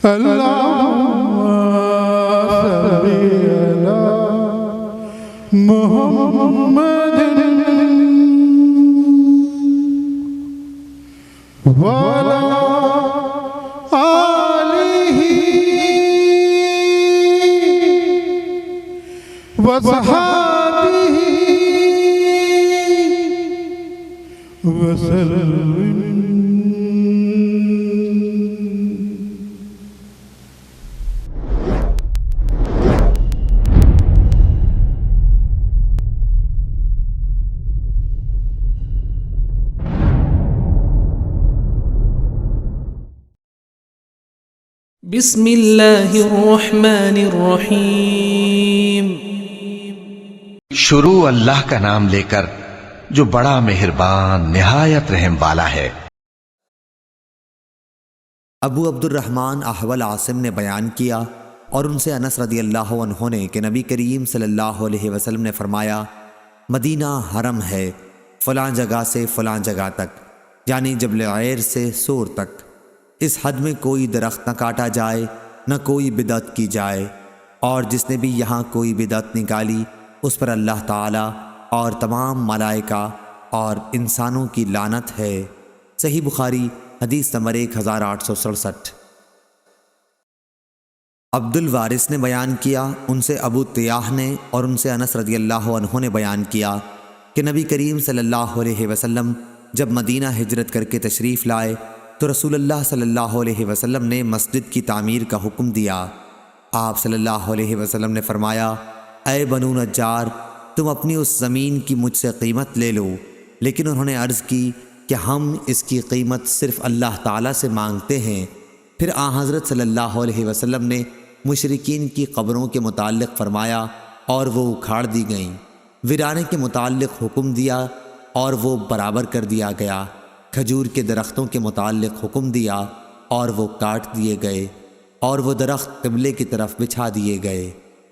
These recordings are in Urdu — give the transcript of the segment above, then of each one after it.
اللهم صل على محمد وعلى آله وصحبه وسلم. بسم اللہ الرحمن الرحیم. شروع اللہ کا نام لے کر جو بڑا مہربان نہایت رحم والا ہے. ابو عبد الرحمن احول عاصم نے بیان کیا اور ان سے انس رضی اللہ عنہ نے کہ نبی کریم صلی اللہ علیہ وسلم نے فرمایا مدینہ حرم ہے فلاں جگہ سے فلاں جگہ تک، یعنی جبل عیر سے سور تک. اس حد میں کوئی درخت نہ کاٹا جائے نہ کوئی بدعت کی جائے، اور جس نے بھی یہاں کوئی بدعت نکالی اس پر اللہ تعالی اور تمام ملائکہ اور انسانوں کی لعنت ہے. صحیح بخاری حدیث نمبر 1867. عبد الوارث نے بیان کیا، ان سے ابو طیاح نے اور ان سے انس رضی اللہ عنہ نے بیان کیا کہ نبی کریم صلی اللہ علیہ وسلم جب مدینہ ہجرت کر کے تشریف لائے تو رسول اللہ صلی اللہ علیہ وسلم نے مسجد کی تعمیر کا حکم دیا. آپ صلی اللہ علیہ وسلم نے فرمایا اے بنو نجار، تم اپنی اس زمین کی مجھ سے قیمت لے لو. لیکن انہوں نے عرض کی کہ ہم اس کی قیمت صرف اللہ تعالیٰ سے مانگتے ہیں. پھر حضرت صلی اللہ علیہ وسلم نے مشرکین کی قبروں کے متعلق فرمایا اور وہ اکھاڑ دی گئیں. ویرانے کے متعلق حکم دیا اور وہ برابر کر دیا گیا. کھجور کے درختوں کے متعلق حکم دیا اور وہ کاٹ دیے گئے اور وہ درخت قبلے کی طرف بچھا دیے گئے.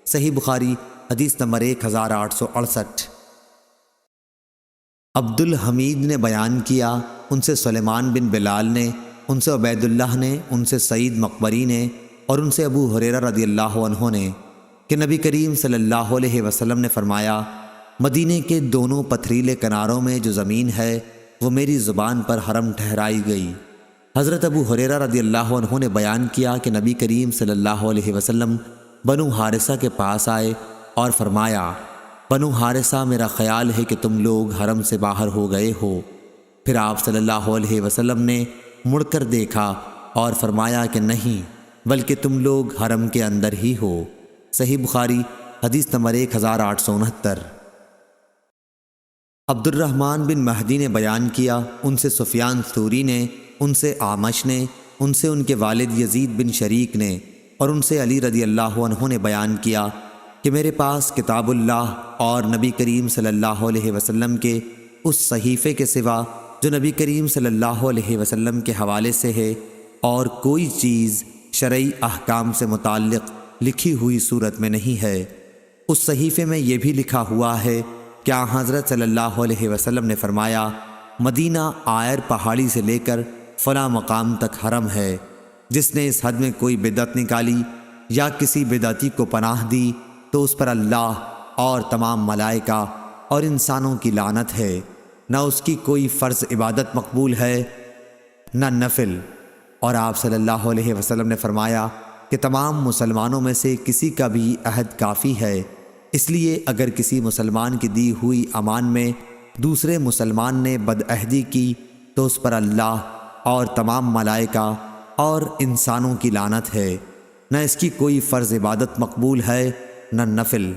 صحیح بخاری حدیث نمبر 1868. عبد الحمید نے بیان کیا، ان سے سلیمان بن بلال نے، ان سے عبید اللہ نے، ان سے سعید مقبری نے اور ان سے ابو ہریرہ رضی اللہ عنہ نے کہ نبی کریم صلی اللہ علیہ وسلم نے فرمایا مدینے کے دونوں پتھریلے کناروں میں جو زمین ہے وہ میری زبان پر حرم ٹھہرائی گئی. حضرت ابو ہریرہ رضی اللہ عنہ نے بیان کیا کہ نبی کریم صلی اللہ علیہ وسلم بنو حارثہ کے پاس آئے اور فرمایا بنو حارثہ، میرا خیال ہے کہ تم لوگ حرم سے باہر ہو گئے ہو. پھر آپ صلی اللہ علیہ وسلم نے مڑ کر دیکھا اور فرمایا کہ نہیں، بلکہ تم لوگ حرم کے اندر ہی ہو. صحیح بخاری حدیث نمبر 1869. عبد الرحمن بن مہدی نے بیان کیا، ان سے سفیان ثوری نے، ان سے اعمش نے، ان سے ان کے والد یزید بن شریک نے اور ان سے علی رضی اللہ عنہ نے بیان کیا کہ میرے پاس کتاب اللہ اور نبی کریم صلی اللہ علیہ وسلم کے اس صحیفے کے سوا جو نبی کریم صلی اللہ علیہ وسلم کے حوالے سے ہے اور کوئی چیز شرعی احکام سے متعلق لکھی ہوئی صورت میں نہیں ہے. اس صحیفے میں یہ بھی لکھا ہوا ہے کہ حضرت صلی اللہ علیہ وسلم نے فرمایا مدینہ آئر پہاڑی سے لے کر فلاں مقام تک حرم ہے. جس نے اس حد میں کوئی بدعت نکالی یا کسی بدعتی کو پناہ دی تو اس پر اللہ اور تمام ملائکہ اور انسانوں کی لعنت ہے. نہ اس کی کوئی فرض عبادت مقبول ہے نہ نفل. اور آپ صلی اللہ علیہ وسلم نے فرمایا کہ تمام مسلمانوں میں سے کسی کا بھی عہد کافی ہے. اس لیے اگر کسی مسلمان کی دی ہوئی امان میں دوسرے مسلمان نے بدعہدی کی تو اس پر اللہ اور تمام ملائکہ اور انسانوں کی لعنت ہے. نہ اس کی کوئی فرض عبادت مقبول ہے نہ نفل.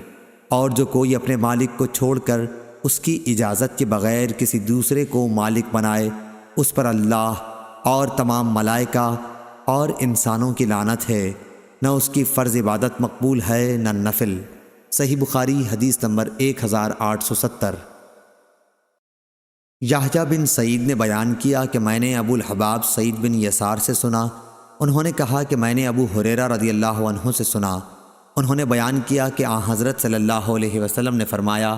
اور جو کوئی اپنے مالک کو چھوڑ کر اس کی اجازت کے بغیر کسی دوسرے کو مالک بنائے اس پر اللہ اور تمام ملائکہ اور انسانوں کی لعنت ہے. نہ اس کی فرض عبادت مقبول ہے نہ نفل. صحیح بخاری حدیث نمبر 1870. یحییٰ بن سعید نے بیان کیا کہ میں نے ابو الحباب سعید بن یسار سے سنا، انہوں نے کہا کہ میں نے ابو ہریرہ رضی اللہ عنہ سے سنا. انہوں نے بیان کیا کہ حضرت صلی اللہ علیہ وسلم نے فرمایا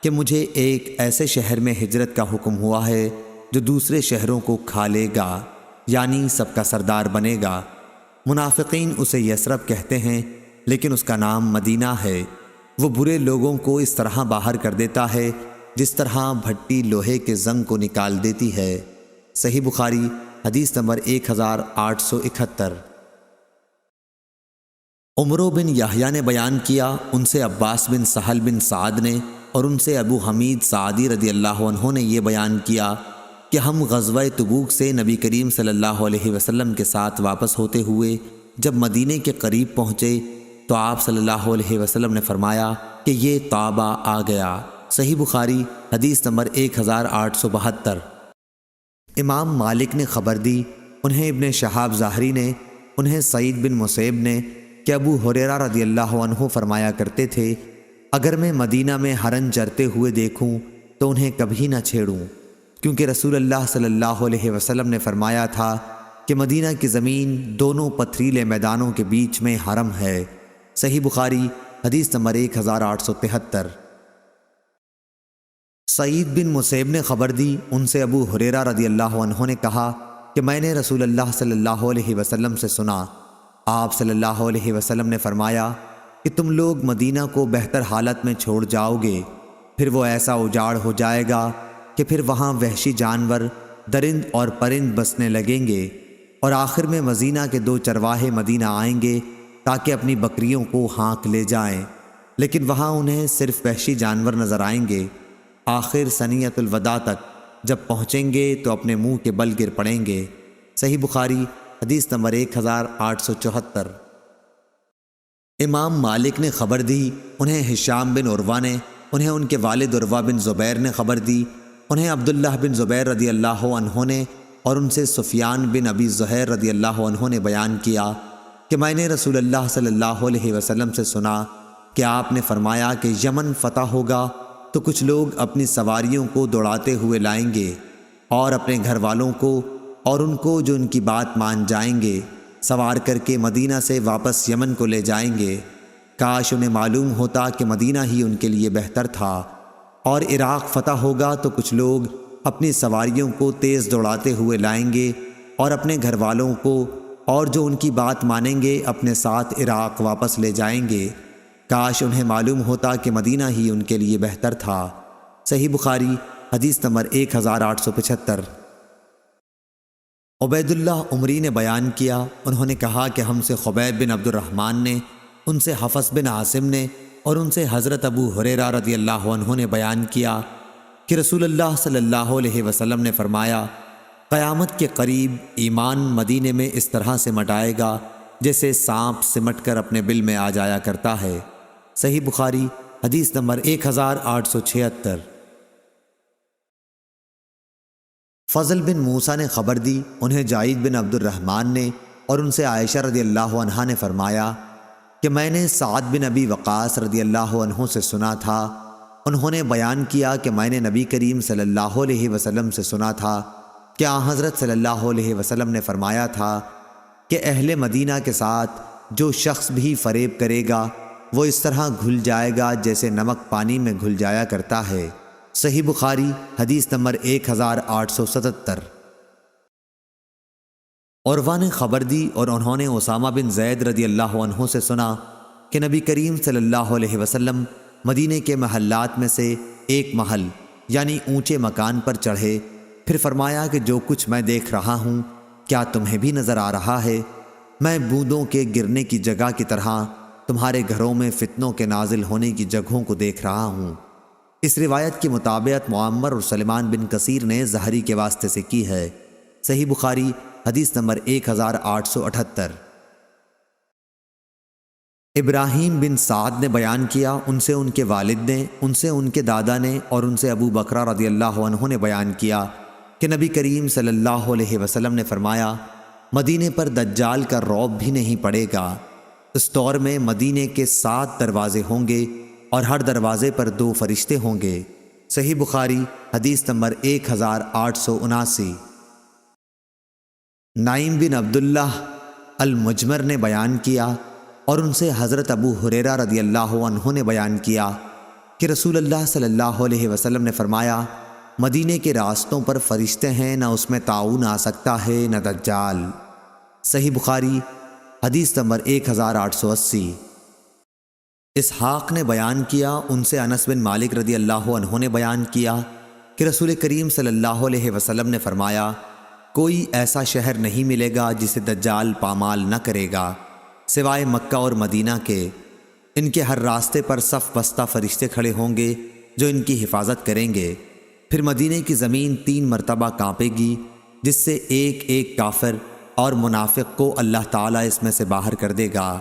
کہ مجھے ایک ایسے شہر میں ہجرت کا حکم ہوا ہے جو دوسرے شہروں کو کھا لے گا، یعنی سب کا سردار بنے گا. منافقین اسے یثرب کہتے ہیں، لیکن اس کا نام مدینہ ہے۔ وہ برے لوگوں کو اس طرح باہر کر دیتا ہے جس طرح بھٹی لوہے کے زنگ کو نکال دیتی ہے۔ صحیح بخاری حدیث نمبر 1871۔ عمرو بن یحییٰ نے بیان کیا، ان سے عباس بن سہل بن سعد نے اور ان سے ابو حمید سعدی رضی اللہ عنہ نے یہ بیان کیا کہ ہم غزوہ تبوک سے نبی کریم صلی اللہ علیہ وسلم کے ساتھ واپس ہوتے ہوئے جب مدینے کے قریب پہنچے تو آپ صلی اللہ علیہ وسلم نے فرمایا کہ یہ طابہ آ گیا۔ صحیح بخاری حدیث نمبر 1872۔ امام مالک نے خبر دی، انہیں ابن شہاب ظاہری نے، انہیں سعید بن مسیب نے کہ ابو ہریرہ رضی اللہ عنہ فرمایا کرتے تھے، اگر میں مدینہ میں ہرن چرتے ہوئے دیکھوں تو انہیں کبھی نہ چھیڑوں، کیونکہ رسول اللہ صلی اللہ علیہ وسلم نے فرمایا تھا کہ مدینہ کی زمین دونوں پتھریلے میدانوں کے بیچ میں حرم ہے۔ صحیح بخاری حدیث نمبر 1873۔ سعید بن مسیب نے خبر دی، ان سے ابو ہریرہ رضی اللہ عنہ نے کہا کہ میں نے رسول اللہ صلی اللہ علیہ وسلم سے سنا، آپ صلی اللہ علیہ وسلم نے فرمایا کہ تم لوگ مدینہ کو بہتر حالت میں چھوڑ جاؤ گے، پھر وہ ایسا اجاڑ ہو جائے گا کہ پھر وہاں وحشی جانور، درند اور پرند بسنے لگیں گے، اور آخر میں مدینہ کے 2 چرواہے مدینہ آئیں گے تاکہ اپنی بکریوں کو ہانک لے جائیں، لیکن وہاں انہیں صرف وحشی جانور نظر آئیں گے۔ آخر ثنیۃ الوداع تک جب پہنچیں گے تو اپنے منہ کے بل گر پڑیں گے۔ صحیح بخاری حدیث نمبر 1874۔ امام مالک نے خبر دی، انہیں ہشام بن عروہ نے، انہیں ان کے والد عروہ بن زبیر نے خبر دی، انہیں عبداللہ بن زبیر رضی اللہ عنہ نے اور ان سے سفیان بن ابی زہیر رضی اللہ عنہ نے بیان کیا کہ میں نے رسول اللہ صلی اللہ علیہ وسلم سے سنا کہ آپ نے فرمایا کہ یمن فتح ہوگا تو کچھ لوگ اپنی سواریوں کو دوڑاتے ہوئے لائیں گے اور اپنے گھر والوں کو اور ان کو جو ان کی بات مان جائیں گے سوار کر کے مدینہ سے واپس یمن کو لے جائیں گے۔ کاش انہیں معلوم ہوتا کہ مدینہ ہی ان کے لیے بہتر تھا۔ اور عراق فتح ہوگا تو کچھ لوگ اپنی سواریوں کو تیز دوڑاتے ہوئے لائیں گے اور اپنے گھر والوں کو اور جو ان کی بات مانیں گے اپنے ساتھ عراق واپس لے جائیں گے۔ کاش انہیں معلوم ہوتا کہ مدینہ ہی ان کے لیے بہتر تھا۔ صحیح بخاری حدیث نمبر 1875۔ عبید اللہ عمری نے بیان کیا، انہوں نے کہا کہ ہم سے خبیب بن عبد الرحمن نے، ان سے حفص بن عاصم نے اور ان سے حضرت ابو ہریرہ رضی اللہ عنہ نے بیان کیا کہ رسول اللہ صلی اللہ علیہ وسلم نے فرمایا، قیامت کے قریب ایمان مدینے میں اس طرح سمٹ آئے گا جیسے سانپ سمٹ کر اپنے بل میں آ جایا کرتا ہے۔ صحیح بخاری حدیث نمبر 1876۔ فضل بن موسیٰ نے خبر دی، انہیں جعید بن عبد الرحمن نے اور ان سے عائشہ رضی اللہ عنہا نے فرمایا کہ میں نے سعد بن ابی وقاص رضی اللہ عنہ سے سنا تھا، انہوں نے بیان کیا کہ میں نے نبی کریم صلی اللہ علیہ وسلم سے سنا تھا کہ آن حضرت صلی اللہ علیہ وسلم نے فرمایا تھا کہ اہل مدینہ کے ساتھ جو شخص بھی فریب کرے گا وہ اس طرح گھل جائے گا جیسے نمک پانی میں گھل جایا کرتا ہے۔ صحیح بخاری حدیث نمبر 1877۔ عروہ نے خبر دی اور انہوں نے اسامہ بن زید رضی اللہ عنہ سے سنا کہ نبی کریم صلی اللہ علیہ وسلم مدینے کے محلات میں سے ایک محل یعنی اونچے مکان پر چڑھے، پھر فرمایا کہ جو کچھ میں دیکھ رہا ہوں کیا تمہیں بھی نظر آ رہا ہے؟ میں بوندوں کے گرنے کی جگہ کی طرح تمہارے گھروں میں فتنوں کے نازل ہونے کی جگہوں کو دیکھ رہا ہوں۔ اس روایت کی مطابقت معمر اور سلمان بن کثیر نے ظاہری کے واسطے سے کی ہے۔ صحیح بخاری حدیث نمبر 1878۔ ابراہیم بن سعد نے بیان کیا، ان سے ان کے والد نے، ان سے ان کے دادا نے اور ان سے ابو بکرہ رضی اللہ عنہ نے بیان کیا کہ نبی کریم صلی اللہ علیہ وسلم نے فرمایا، مدینے پر دجال کا رعب بھی نہیں پڑے گا۔ اس دور میں مدینے کے 7 دروازے ہوں گے اور ہر دروازے پر 2 فرشتے ہوں گے۔ صحیح بخاری حدیث نمبر 1879۔ نعیم بن عبداللہ المجمر نے بیان کیا اور ان سے حضرت ابو ہریرہ رضی اللہ عنہ نے بیان کیا کہ رسول اللہ صلی اللہ علیہ وسلم نے فرمایا، مدینے کے راستوں پر فرشتے ہیں، نہ اس میں طاعون آ سکتا ہے نہ دجال۔ صحیح بخاری حدیث نمبر 1880۔ اسحاق نے بیان کیا، ان سے انس بن مالک رضی اللہ عنہ نے بیان کیا کہ رسول کریم صلی اللہ علیہ وسلم نے فرمایا، کوئی ایسا شہر نہیں ملے گا جسے دجال پامال نہ کرے گا سوائے مکہ اور مدینہ کے۔ ان کے ہر راستے پر صف بستہ فرشتے کھڑے ہوں گے جو ان کی حفاظت کریں گے۔ پھر مدینے کی زمین 3 مرتبہ کانپے گی، جس سے ایک ایک کافر اور منافق کو اللہ تعالیٰ اس میں سے باہر کر دے گا۔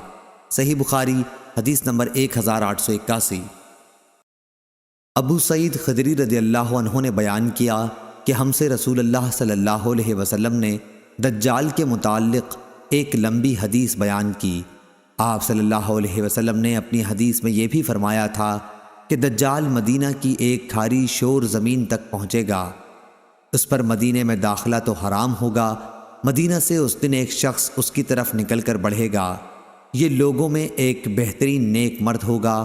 صحیح بخاری حدیث نمبر 1881۔ ابو سعید خدری رضی اللہ عنہ نے بیان کیا کہ ہم سے رسول اللہ صلی اللہ علیہ وسلم نے دجال کے متعلق ایک لمبی حدیث بیان کی۔ آپ صلی اللہ علیہ وسلم نے اپنی حدیث میں یہ بھی فرمایا تھا کہ دجال مدینہ کی ایک کھاری شور زمین تک پہنچے گا، اس پر مدینے میں داخلہ تو حرام ہوگا، مدینہ سے اس دن ایک شخص اس کی طرف نکل کر بڑھے گا، یہ لوگوں میں ایک بہترین نیک مرد ہوگا،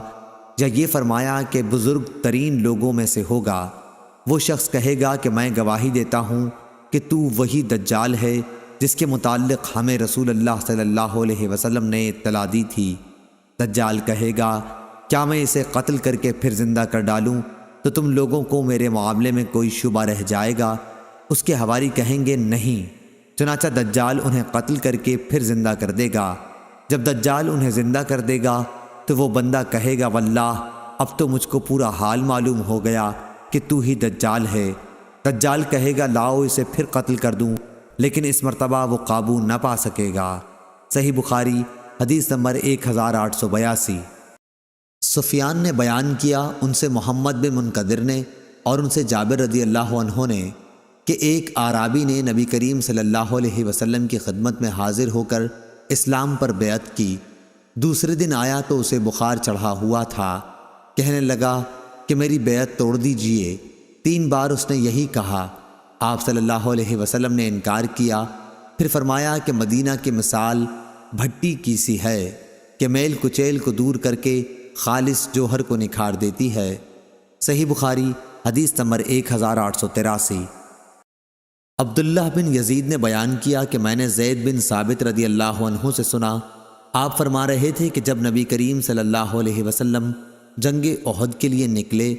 یا یہ فرمایا کہ بزرگ ترین لوگوں میں سے ہوگا۔ وہ شخص کہے گا کہ میں گواہی دیتا ہوں کہ تو وہی دجال ہے جس کے متعلق ہمیں رسول اللہ صلی اللہ علیہ وسلم نے اطلاع دی تھی۔ دجال کہے گا، کیا میں اسے قتل کر کے پھر زندہ کر ڈالوں تو تم لوگوں کو میرے معاملے میں کوئی شبہ رہ جائے گا؟ اس کے حواری کہیں گے نہیں۔ چنانچہ دجال انہیں قتل کر کے پھر زندہ کر دے گا۔ جب دجال انہیں زندہ کر دے گا تو وہ بندہ کہے گا، واللہ اب تو مجھ کو پورا حال معلوم ہو گیا کہ تو ہی دجال ہے۔ دجال کہے گا، لاؤ اسے پھر قتل کر دوں، لیکن اس مرتبہ وہ قابو نہ پا سکے گا۔ صحیح بخاری حدیث نمبر 1882۔ سفیان نے بیان کیا، ان سے محمد بن منقدر نے اور ان سے جابر رضی اللہ عنہ نے کہ ایک اعرابی نے نبی کریم صلی اللہ علیہ وسلم کی خدمت میں حاضر ہو کر اسلام پر بیعت کی۔ دوسرے دن آیا تو اسے بخار چڑھا ہوا تھا، کہنے لگا کہ میری بیعت توڑ دیجئے۔ 3 بار اس نے یہی کہا۔ آپ صلی اللہ علیہ وسلم نے انکار کیا، پھر فرمایا کہ مدینہ کی مثال بھٹی کی سی ہے کہ میل کچیل کو دور کر کے خالص جوہر کو نکھار دیتی ہے۔ صحیح بخاری حدیث نمبر 1883۔ عبداللہ بن یزید نے بیان کیا کہ میں نے زید بن ثابت رضی اللہ عنہ سے سنا، آپ فرما رہے تھے کہ جب نبی کریم صلی اللہ علیہ وسلم جنگ احد کے لیے نکلے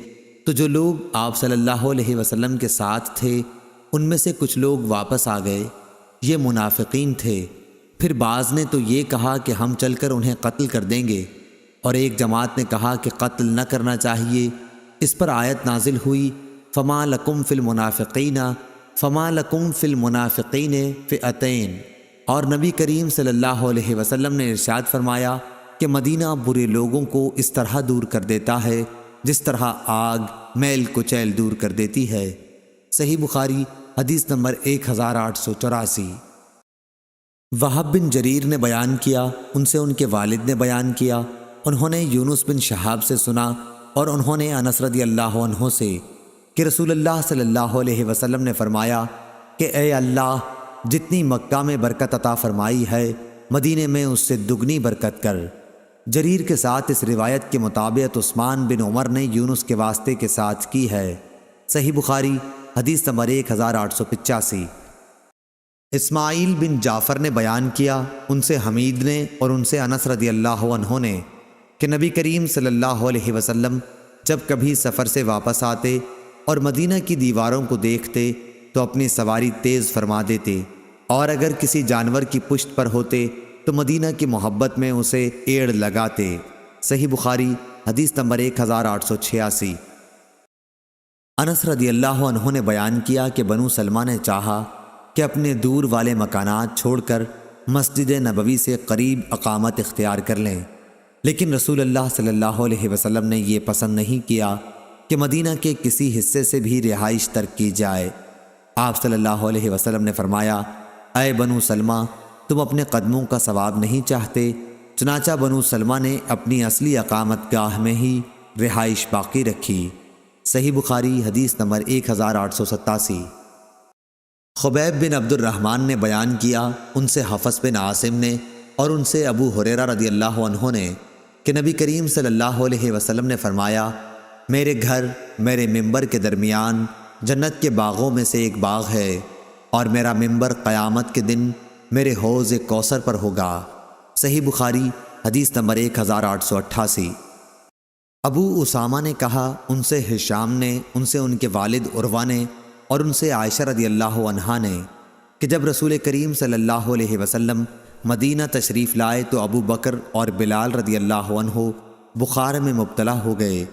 تو جو لوگ آپ صلی اللہ علیہ وسلم کے ساتھ تھے ان میں سے کچھ لوگ واپس آ گئے، یہ منافقین تھے۔ پھر بعض نے تو یہ کہا کہ ہم چل کر انہیں قتل کر دیں گے، اور ایک جماعت نے کہا کہ قتل نہ کرنا چاہیے۔ اس پر آیت نازل ہوئی، فما لکم فی المنافقین فئتین، اور نبی کریم صلی اللہ علیہ وسلم نے ارشاد فرمایا کہ مدینہ برے لوگوں کو اس طرح دور کر دیتا ہے جس طرح آگ میل کچیل دور کر دیتی ہے۔ صحیح بخاری حدیث نمبر 1884۔ وہب بن جریر نے بیان کیا، ان سے ان کے والد نے بیان کیا، انہوں نے یونس بن شہاب سے سنا اور انہوں نے انس رضی اللہ عنہ سے کہ رسول اللہ صلی اللہ علیہ وسلم نے فرمایا کہ اے اللہ، جتنی مکہ میں برکت عطا فرمائی ہے مدینے میں اس سے دگنی برکت کر۔ جریر کے ساتھ اس روایت کے مطابق عثمان بن عمر نے یونس کے واسطے کے ساتھ کی ہے۔ صحیح بخاری حدیث نمبر 1885۔ اسماعیل بن جعفر نے بیان کیا، ان سے حمید نے اور ان سے انس رضی اللہ عنہ نے کہ نبی کریم صلی اللہ علیہ وسلم جب کبھی سفر سے واپس آتے اور مدینہ کی دیواروں کو دیکھتے تو اپنی سواری تیز فرما دیتے، اور اگر کسی جانور کی پشت پر ہوتے تو مدینہ کی محبت میں اسے ایڑ لگاتے۔ صحیح بخاری حدیث نمبر 1886۔ انس رضی اللہ عنہ نے بیان کیا کہ بنو سلمہ نے چاہا کہ اپنے دور والے مکانات چھوڑ کر مسجد نبوی سے قریب اقامت اختیار کر لیں، لیکن رسول اللہ صلی اللہ علیہ وسلم نے یہ پسند نہیں کیا کہ مدینہ کے کسی حصے سے بھی رہائش ترک کی جائے۔ آپ صلی اللہ علیہ وسلم نے فرمایا، اے بنو سلمہ، تم اپنے قدموں کا ثواب نہیں چاہتے؟ چنانچہ بنو سلمہ نے اپنی اصلی اقامت گاہ میں ہی رہائش باقی رکھی۔ صحیح بخاری حدیث نمبر 1887۔ خبیب بن عبد الرحمن نے بیان کیا، ان سے حفص بن عاصم نے اور ان سے ابو ہریرہ رضی اللہ عنہ نے کہ نبی کریم صلی اللہ علیہ وسلم نے فرمایا، میرے گھر میرے ممبر کے درمیان جنت کے باغوں میں سے ایک باغ ہے، اور میرا ممبر قیامت کے دن میرے حوض کوثر پر ہوگا۔ صحیح بخاری حدیث نمبر 1888۔ ابو اسامہ نے کہا ان سے ہشام نے، ان سے ان کے والد عروہ نے، اور ان سے عائشہ رضی اللہ عنہا نے کہ جب رسول کریم صلی اللہ علیہ وسلم مدینہ تشریف لائے تو ابو بکر اور بلال رضی اللہ عنہ بخار میں مبتلا ہو گئے۔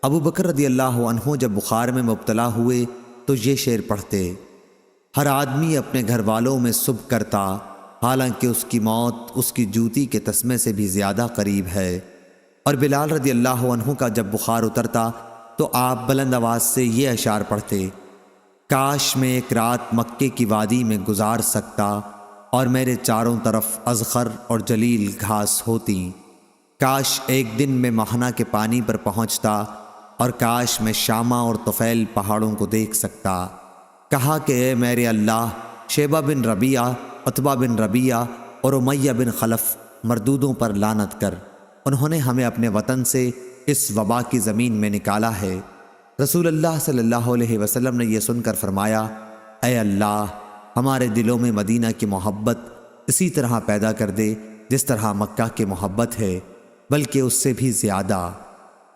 ابو بکر رضی اللہ عنہ جب بخار میں مبتلا ہوئے تو یہ شعر پڑھتے: ہر آدمی اپنے گھر والوں میں سب کرتا، حالانکہ اس کی موت اس کی جوتی کے تسمے سے بھی زیادہ قریب ہے۔ اور بلال رضی اللہ عنہ کا جب بخار اترتا تو آپ بلند آواز سے یہ اشعار پڑھتے: کاش میں ایک رات مکے کی وادی میں گزار سکتا، اور میرے چاروں طرف اذخر اور جلیل گھاس ہوتی۔ کاش ایک دن میں مہنا کے پانی پر پہنچتا، اور کاش میں شامہ اور طفیل پہاڑوں کو دیکھ سکتا۔ کہا کہ اے میرے اللہ، شیبہ بن ربیعہ، عتبہ بن ربیعہ اور امیہ بن خلف مردودوں پر لعنت کر، انہوں نے ہمیں اپنے وطن سے اس وبا کی زمین میں نکالا ہے۔ رسول اللہ صلی اللہ علیہ وسلم نے یہ سن کر فرمایا: اے اللہ، ہمارے دلوں میں مدینہ کی محبت اسی طرح پیدا کر دے جس طرح مکہ کی محبت ہے، بلکہ اس سے بھی زیادہ۔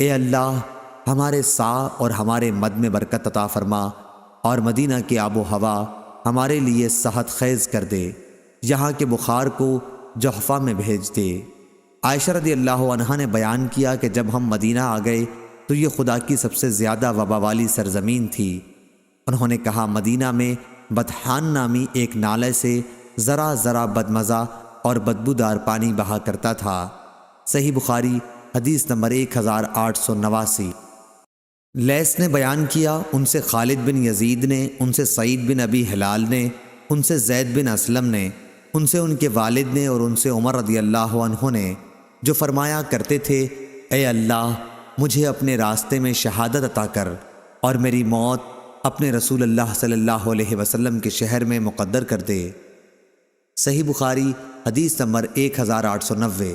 اے اللہ، ہمارے سا اور ہمارے مد میں برکت عطا فرما، اور مدینہ کی آب و ہوا ہمارے لیے صحت خیز کر دے، یہاں کے بخار کو جحفہ میں بھیج دے۔ عائشہ رضی اللہ عنہا نے بیان کیا کہ جب ہم مدینہ آ گئے تو یہ خدا کی سب سے زیادہ وبا والی سرزمین تھی۔ انہوں نے کہا مدینہ میں بطحان نامی ایک نالے سے ذرا ذرا بدمزہ اور بدبودار پانی بہا کرتا تھا۔ صحیح بخاری حدیث نمبر 1889۔ لیث نے بیان کیا ان سے خالد بن یزید نے، ان سے سعید بن ابی ہلال نے، ان سے زید بن اسلم نے، ان سے ان کے والد نے، اور ان سے عمر رضی اللہ عنہ نے، جو فرمایا کرتے تھے: اے اللہ، مجھے اپنے راستے میں شہادت عطا کر، اور میری موت اپنے رسول اللہ صلی اللہ علیہ وسلم کے شہر میں مقدر کر دے۔ صحیح بخاری حدیث نمبر 1890۔